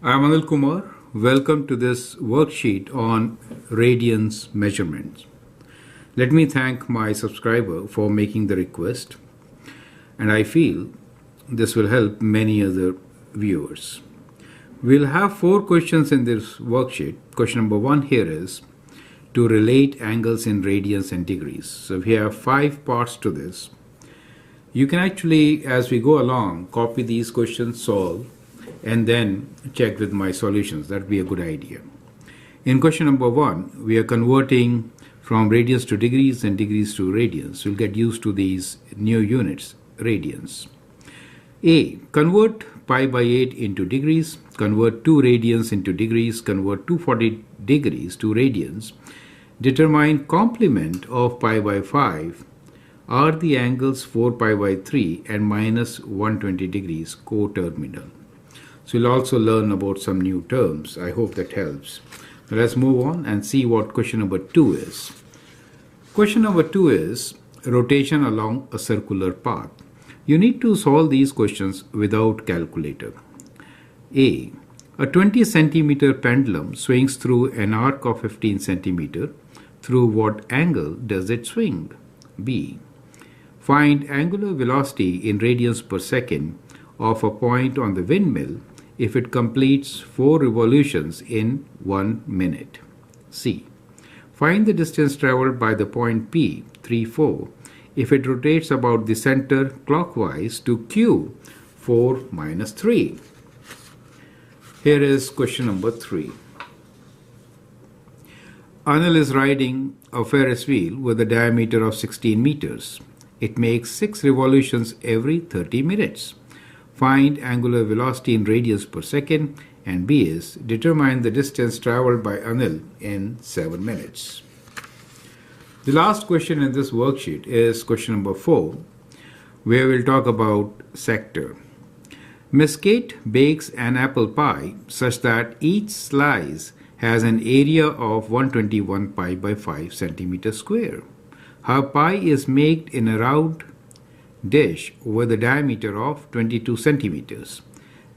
I'm Anil Kumar. Welcome to this worksheet on radians measurements. Let me thank my subscriber for making the request, and I feel this will help many other viewers. We'll have 4 questions in this worksheet. Question number 1 here is to relate angles in radians and degrees. So we have 5 parts to this. You can actually, as we go along, copy these questions, solve, and then check with my solutions. That would be a good idea. In question number 1, we are converting from radians to degrees and degrees to radians. We'll get used to these new units, radians. A. Convert pi by 8 into degrees, convert 2 radians into degrees, convert 240 degrees to radians. Determine complement of pi by 5 are the angles 4 pi by 3 and minus 120 degrees coterminal. So we'll also learn about some new terms. I hope that helps. Now let's move on and see what question number 2 is. Question number 2 is rotation along a circular path. You need to solve these questions without calculator. A. A 20 centimeter pendulum swings through an arc of 15 centimeter. Through what angle does it swing? B. Find angular velocity in radians per second of a point on the windmill if it completes 4 revolutions in 1 minute. C. Find the distance traveled by the point P, 3, 4, if it rotates about the center clockwise to Q, 4 minus 3. Here is question number 3. Anil is riding a Ferris wheel with a diameter of 16 meters. It makes 6 revolutions every 30 minutes. Find angular velocity in radians per second, and B is determine the distance traveled by Anil in 7 minutes. The last question in this worksheet is question number 4, where we'll talk about sector. Miss Kate bakes an apple pie such that each slice has an area of 121 pi by 5 centimeters square. Her pie is baked in a round dish with a diameter of 22 centimeters.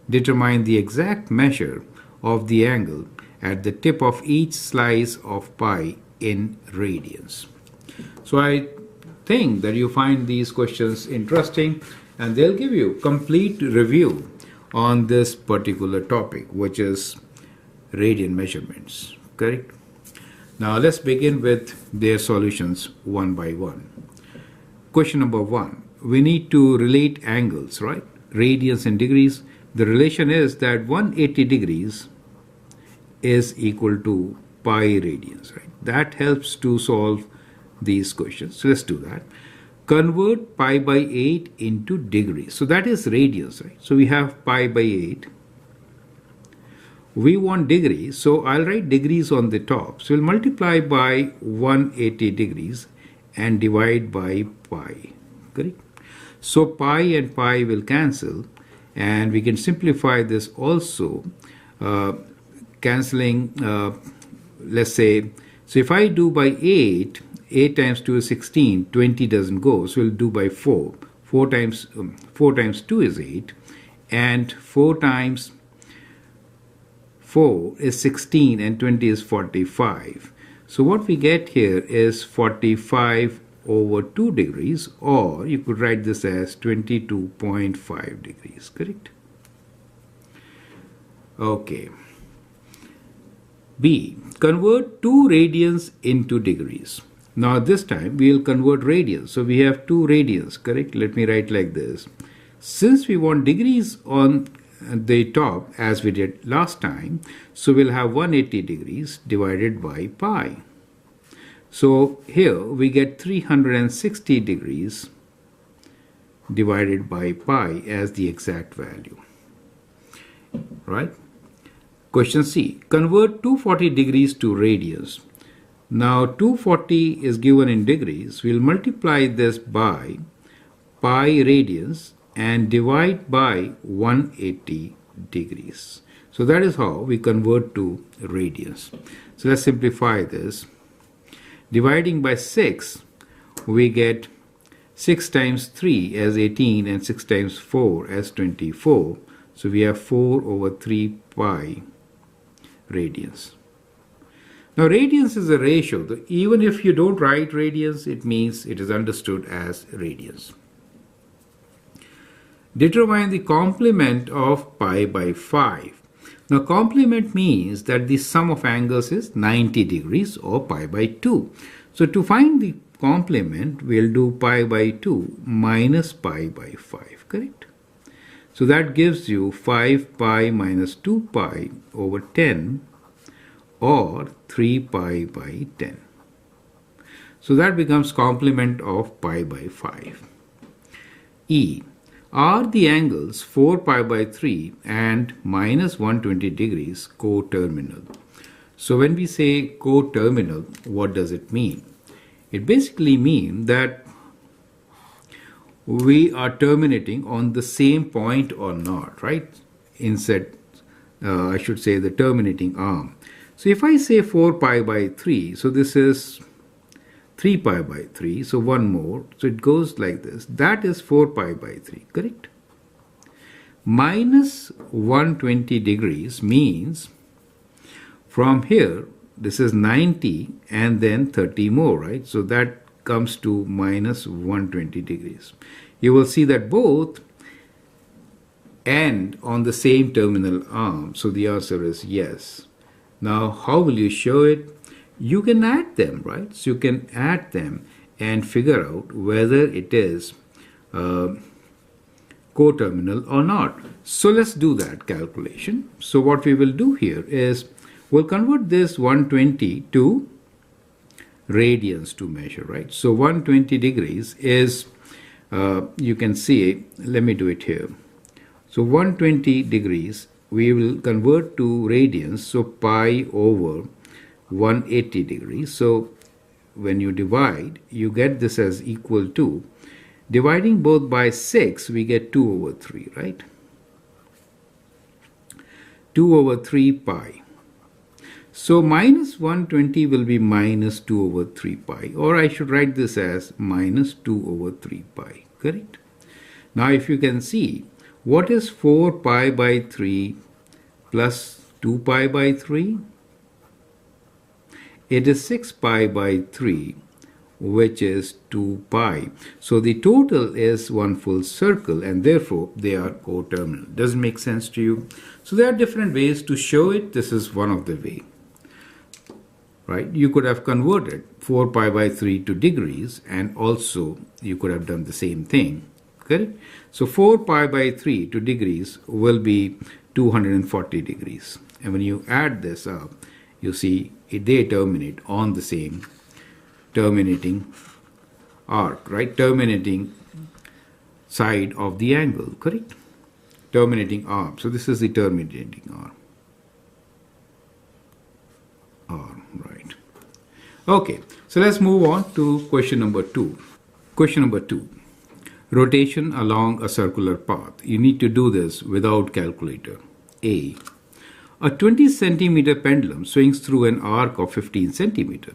Determine the exact measure of the angle at the tip of each slice of pie in radians. So I think that you find these questions interesting, and they'll give you complete review on this particular topic, which is radian measurements. Correct? Now let's begin with their solutions one by one. Question number 1. We need to relate angles, right? Radians and degrees. The relation is that 180 degrees is equal to pi radians, right? That helps to solve these questions. So let's do that. Convert pi by 8 into degrees. So that is radians, right? So we have pi by 8. We want degrees, so I'll write degrees on the top. So we'll multiply by 180 degrees and divide by pi. Correct? So pi and pi will cancel, and we can simplify this also, cancelling, let's say, so if I do by 8 times 2 is 16, 20 doesn't go, so we'll do by 4. 4 times 2 is 8, and 4 times 4 is 16, and 20 is 45. So what we get here is 45 over 2 degrees, or you could write this as 22.5 degrees, correct? Okay. B. Convert 2 radians into degrees. Now this time we will convert radians. So we have 2 radians, correct? Let me write like this. Since we want degrees on the top as we did last time, so we'll have 180 degrees divided by pi. So here we get 360 degrees divided by pi as the exact value, right? Question C. Convert 240 degrees to radians. Now 240 is given in degrees. We'll multiply this by pi radians and divide by 180 degrees. So that is how we convert to radians. So let's simplify this. Dividing by 6, we get 6 times 3 as 18 and 6 times 4 as 24. So we have 4 over 3 pi radians. Now radians is a ratio. Even if you don't write radians, it means it is understood as radians. Determine the complement of pi by 5. Now complement means that the sum of angles is 90 degrees or pi by 2. So to find the complement, we'll do pi by 2 minus pi by 5, correct? So that gives you 5 pi minus 2 pi over 10 or 3 pi by 10. So that becomes complement of pi by 5. E. Are the angles 4 pi by 3 and minus 120 degrees coterminal? So when we say coterminal, what does it mean? It basically means that we are terminating on the same point or not, right? Instead, I should say the terminating arm. So if I say 4 pi by 3, so this is 3 pi by 3, so one more, so it goes like this. That is 4 pi by 3, correct? Minus 120 degrees means from here, this is 90 and then 30 more, right? So that comes to minus 120 degrees. You will see that both end on the same terminal arm. So the answer is yes. Now, how will you show it? You can add them, right? So you can add them and figure out whether it is coterminal or not. So let's do that calculation. So what we will do here is we'll convert this 120 to radians to measure, right? So 120 degrees is, you can see, let me do it here. So 120 degrees we will convert to radians, so pi over 180 degrees. So when you divide, you get this as equal to, dividing both by 6, we get 2 over 3, right? 2 over 3 pi. So minus 120 will be minus 2 over 3 pi, or I should write this as minus 2 over 3 pi, correct? Now if you can see, what is 4 pi by 3 plus 2 pi by 3? It is 6 pi by 3, which is 2 pi. So the total is one full circle, and therefore they are coterminal. Does it make sense to you? So there are different ways to show it. This is one of the way. Right? You could have converted 4 pi by 3 to degrees, and also you could have done the same thing. Correct? So 4 pi by 3 to degrees will be 240 degrees. And when you add this up, you see they terminate on the same terminating arc, right? Terminating side of the angle, correct? Terminating arm. So this is the terminating arm. Right. Okay, so let's move on to question number 2. Question number 2. Rotation along a circular path. You need to do this without calculator. A 20 centimeter pendulum swings through an arc of 15 centimeter.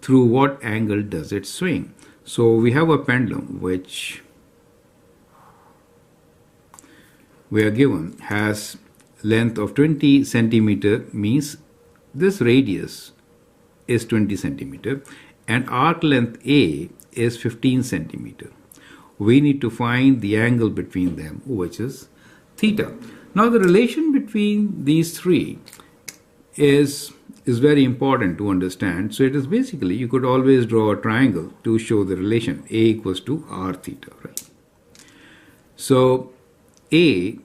Through what angle does it swing? So we have a pendulum which we are given has length of 20 centimeter, means this radius is 20 centimeter and arc length A is 15 centimeter. We need to find the angle between them, which is theta. Now the relation between these three is very important to understand. So it is basically, you could always draw a triangle to show the relation A equals to r theta, right? So A,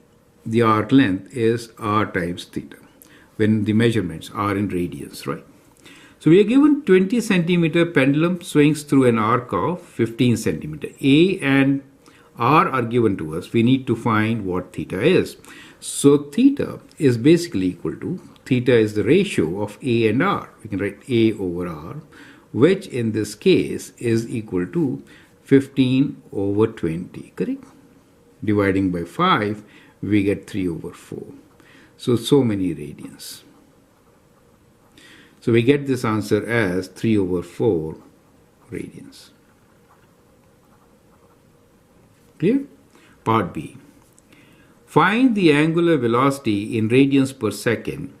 the arc length, is r times theta when the measurements are in radians, right? So we are given 20 centimeter pendulum swings through an arc of 15 centimeter. A and r are given to us. We need to find what theta is. So theta is basically equal to, theta is the ratio of A and R. We can write A over R, which in this case is equal to 15 over 20, correct? Dividing by 5, we get 3 over 4. So many radians. So we get this answer as 3 over 4 radians. Clear? Part B. Find the angular velocity in radians per second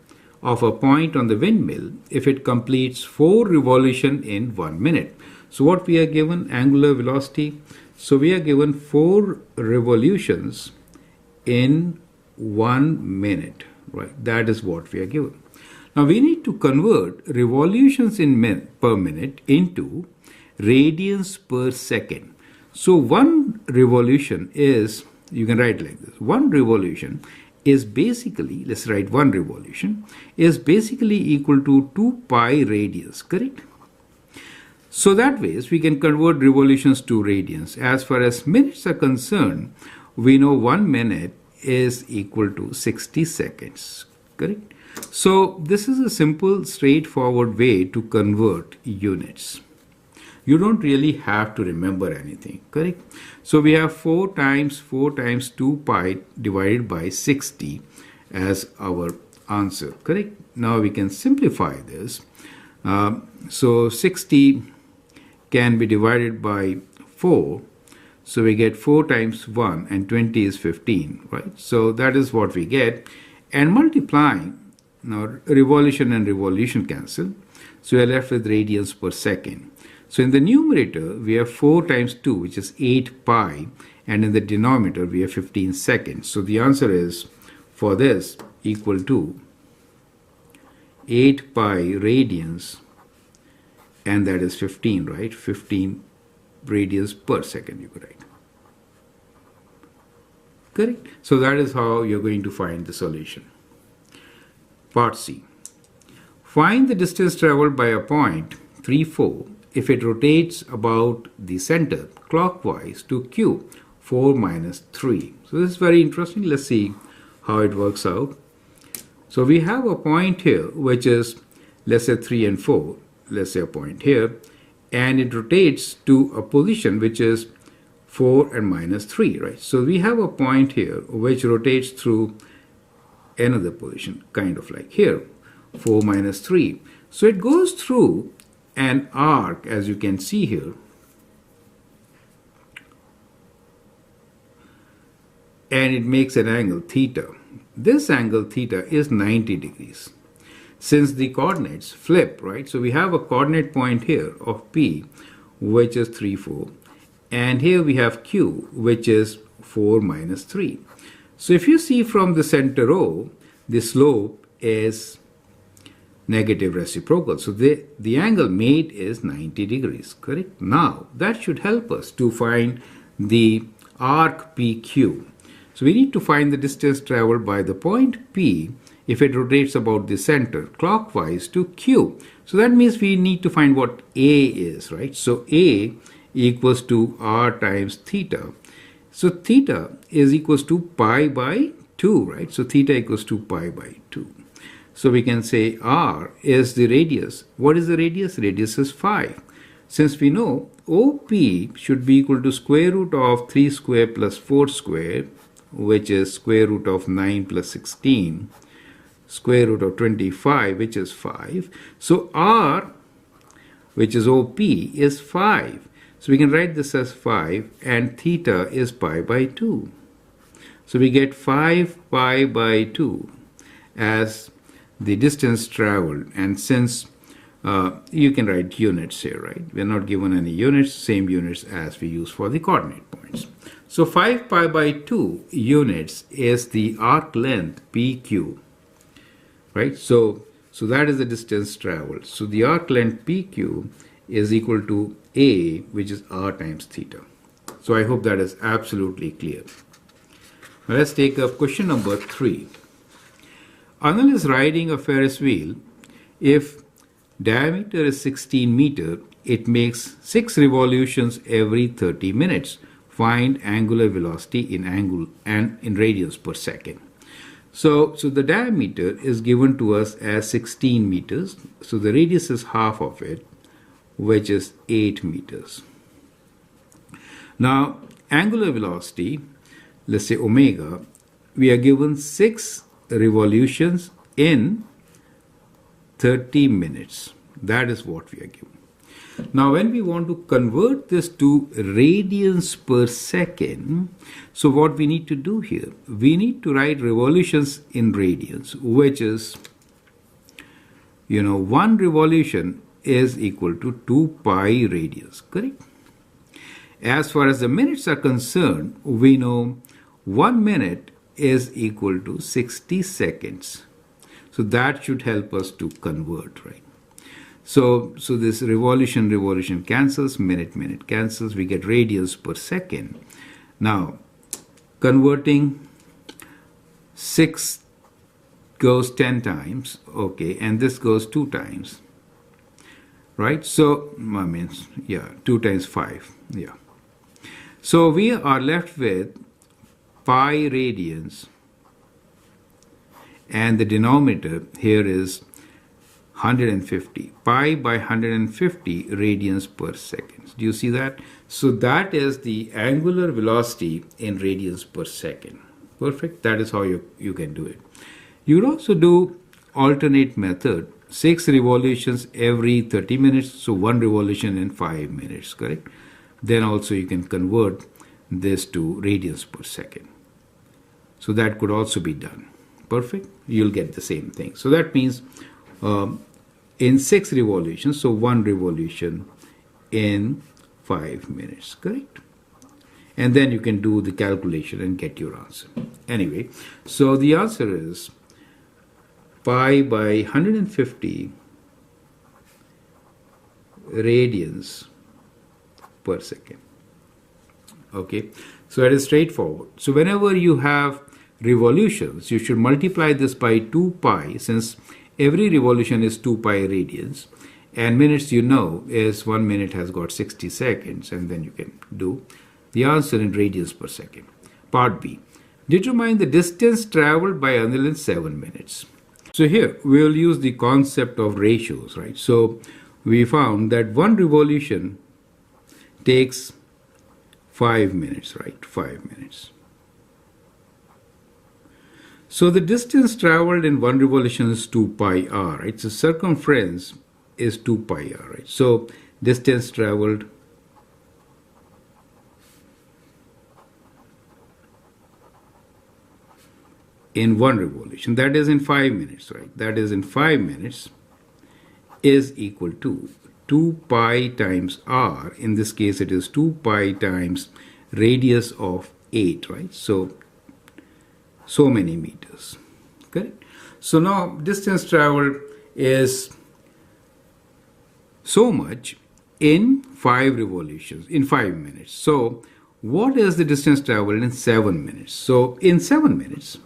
of a point on the windmill if it completes 4 revolutions in 1 minute. So what we are given, angular velocity, so we are given 4 revolutions in 1 minute, right? That is what we are given. Now we need to convert revolutions in per minute into radians per second. So one revolution is, you can write like this, one revolution is basically, let's write one revolution, is basically equal to 2 pi radians, correct? So that ways we can convert revolutions to radians. As far as minutes are concerned, we know 1 minute is equal to 60 seconds, correct? So this is a simple, straightforward way to convert units. You don't really have to remember anything, correct? So we have 4 times 2 pi divided by 60 as our answer, correct? Now we can simplify this. So 60 can be divided by 4. So we get 4 times 1 and 20 is 15, right? So that is what we get. And multiplying, now revolution and revolution cancel. So we are left with radians per second. So in the numerator, we have 4 times 2, which is 8 pi. And in the denominator, we have 15 seconds. So the answer is, for this, equal to 8 pi radians. And that is 15, right? 15 radians per second, you could write. Correct? So that is how you're going to find the solution. Part C. Find the distance traveled by a point 3, 4 if it rotates about the center clockwise to Q 4 minus 3. So this is very interesting. Let's see how it works out. So we have a point here which is, let's say 3 and 4. Let's say a point here, and it rotates to a position which is 4 and minus 3, right? So we have a point here which rotates through another position, kind of like here, 4 minus 3. So it goes through an arc, as you can see here, and it makes an angle theta. This angle theta is 90 degrees. Since the coordinates flip, right? So we have a coordinate point here of P, which is 3, 4. And here we have Q, which is 4 minus 3. So if you see from the center O, the slope is negative reciprocal. So the angle made is 90 degrees, correct? Now, that should help us to find the arc PQ. So we need to find the distance traveled by the point P if it rotates about the center clockwise to Q. So that means we need to find what A is, right? So A equals to R times theta. So theta is equals to pi by 2, right? So theta equals to pi by 2. So we can say R is the radius. What is the radius? Radius is 5. Since we know OP should be equal to square root of 3 square plus 4 square, which is square root of 9 plus 16, square root of 25, which is 5. So R, which is OP, is 5. So we can write this as 5, and theta is pi by 2. So we get 5 pi by 2 as the distance traveled. And since you can write units here, right? We're not given any units, same units as we use for the coordinate points. So 5 pi by 2 units is the arc length PQ, right? So that is the distance traveled. So the arc length PQ is equal to A, which is R times theta. So I hope that is absolutely clear. Now let's take up question number 3. Anil is riding a Ferris wheel. If diameter is 16 meter, it makes 6 revolutions every 30 minutes. Find angular velocity in angle and in radians per second. So the diameter is given to us as 16 meters. So the radius is half of it, which is 8 meters. Now, angular velocity, let's say omega, we are given 6 revolutions in 30 minutes. That is what we are given. Now, when we want to convert this to radians per second, so what we need to do here, we need to write revolutions in radians, which is, one revolution is equal to 2 pi radians, correct? As far as the minutes are concerned, we know 1 minute is equal to 60 seconds. So that should help us to convert, right? So this revolution cancels, minute cancels, we get radians per second. Now, converting 6 goes 10 times, okay, and this goes 2 times, right? So, 2 times 5, yeah. So we are left with pi radians, and the denominator here is 150. Pi by 150 radians per second. Do you see that? So that is the angular velocity in radians per second. Perfect. That is how you can do it. You could also do alternate method. 6 revolutions every 30 minutes. So 1 revolution in 5 minutes. Correct? Then also you can convert this to radians per second. So that could also be done. Perfect. You'll get the same thing. So that means in 6 revolutions, so 1 revolution in 5 minutes, correct? And then you can do the calculation and get your answer. Anyway, so the answer is pi by 150 radians per second. Okay, so it is straightforward. So whenever you have revolutions, you should multiply this by 2 pi, since every revolution is 2 pi radians, and minutes is 1 minute has got 60 seconds, and then you can do the answer in radians per second. Part B. Determine the distance traveled by Anil in 7 minutes. So here we will use the concept of ratios, right? So we found that 1 revolution takes 5 minutes, right? 5 minutes. So the distance traveled in 1 revolution is 2 pi r, right? So circumference is 2 pi r, right? So distance traveled in 1 revolution, that is in 5 minutes, right? That is in 5 minutes is equal to 2 pi times r. In this case, it is 2 pi times radius of 8, right? So many meters, correct? So now distance traveled is so much in 5 revolutions, in 5 minutes. So what is the distance traveled in 7 minutes? So in 7 minutes,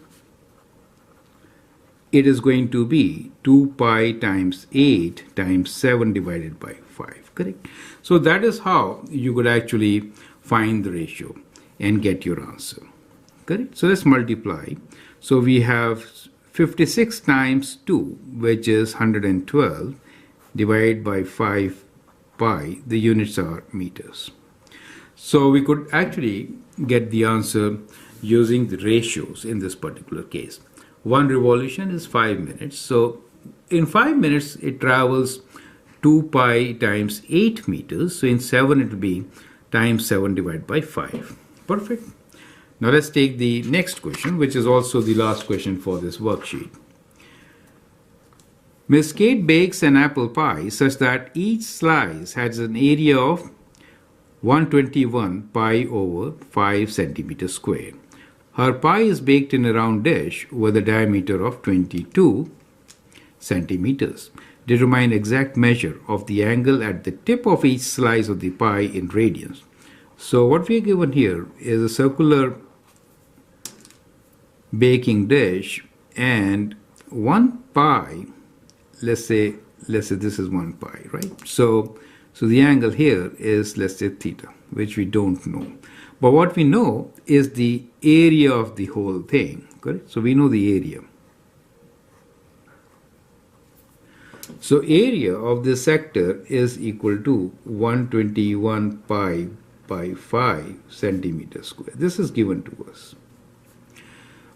it is going to be 2 pi times 8 times 7 divided by 5, correct? So that is how you could actually find the ratio and get your answer. Correct? So let's multiply. So we have 56 times 2, which is 112, divided by 5 pi. The units are meters. So we could actually get the answer using the ratios in this particular case. 1 revolution is 5 minutes. So in 5 minutes, it travels 2 pi times 8 meters. So in 7, it will be times 7 divided by 5. Perfect. Now let's take the next question, which is also the last question for this worksheet. Miss Kate bakes an apple pie such that each slice has an area of 121 pi over 5 centimeters square. Her pie is baked in a round dish with a diameter of 22 centimeters. Determine exact measure of the angle at the tip of each slice of the pie in radians. So what we are given here is a circular baking dish, and 1 pi, let's say this is 1 pi, right? So the angle here is, let's say, theta, which we don't know. But what we know is the area of the whole thing, correct? So we know the area. So area of this sector is equal to 121 pi by 5 centimeters square. This is given to us.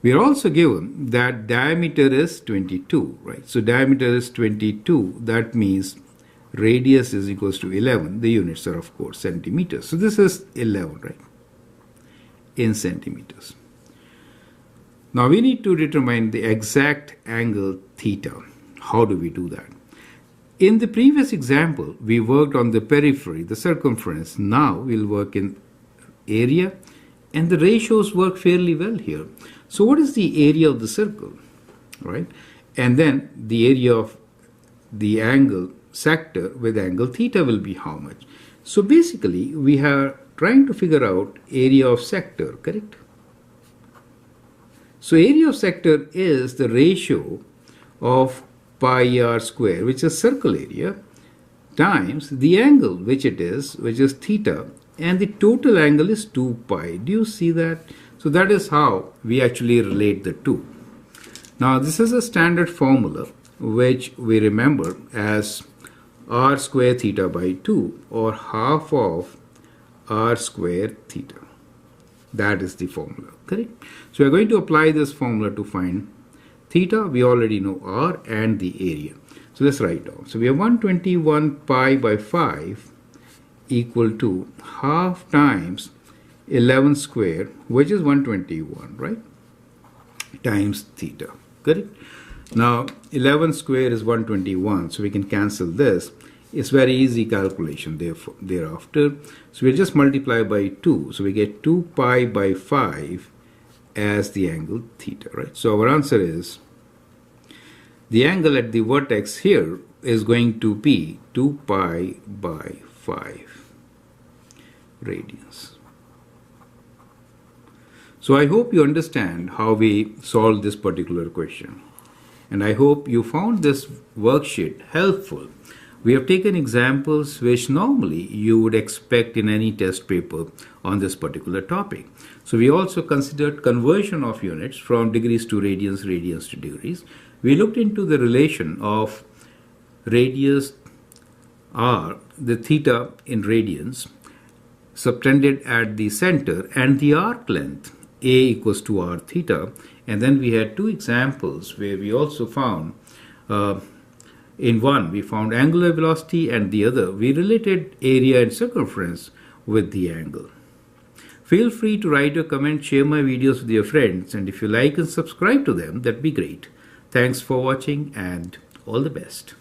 We are also given that diameter is 22, right? So diameter is 22. That means radius is equals to 11. The units are, of course, centimeters. So this is 11, right, in centimeters. Now we need to determine the exact angle theta. How do we do that? In the previous example, we worked on the periphery, the circumference. Now we'll work in area, and the ratios work fairly well here. So what is the area of the circle, right? And then the area of the angle sector with angle theta will be how much? So basically, we are trying to figure out area of sector, correct? So area of sector is the ratio of pi r square, which is circle area, times the angle which it is, which is theta, and the total angle is 2 pi. Do you see that? So that is how we actually relate the two. Now this is a standard formula which we remember as r square theta by 2, or half of r square theta. That is the formula, correct? So we are going to apply this formula to find theta. We already know r and the area. So let's write down. So we have 121 pi by 5 equal to half times 11 square, which is 121, right, times theta, correct? Now 11 square is 121, so we can cancel this. It's very easy calculation thereafter. So we'll just multiply by 2. So we get 2 pi by 5 as the angle theta, right? So our answer is the angle at the vertex here is going to be 2 pi by 5 radians. So I hope you understand how we solved this particular question. And I hope you found this worksheet helpful. We have taken examples which normally you would expect in any test paper on this particular topic. So we also considered conversion of units from degrees to radians, radians to degrees. We looked into the relation of radius r, the theta in radians, subtended at the center, and the arc length a equals to r theta. And then we had two examples where we also found in one, we found angular velocity, and the other, we related area and circumference with the angle. Feel free to write a comment, share my videos with your friends, and if you like and subscribe to them, that'd be great. Thanks for watching, and all the best.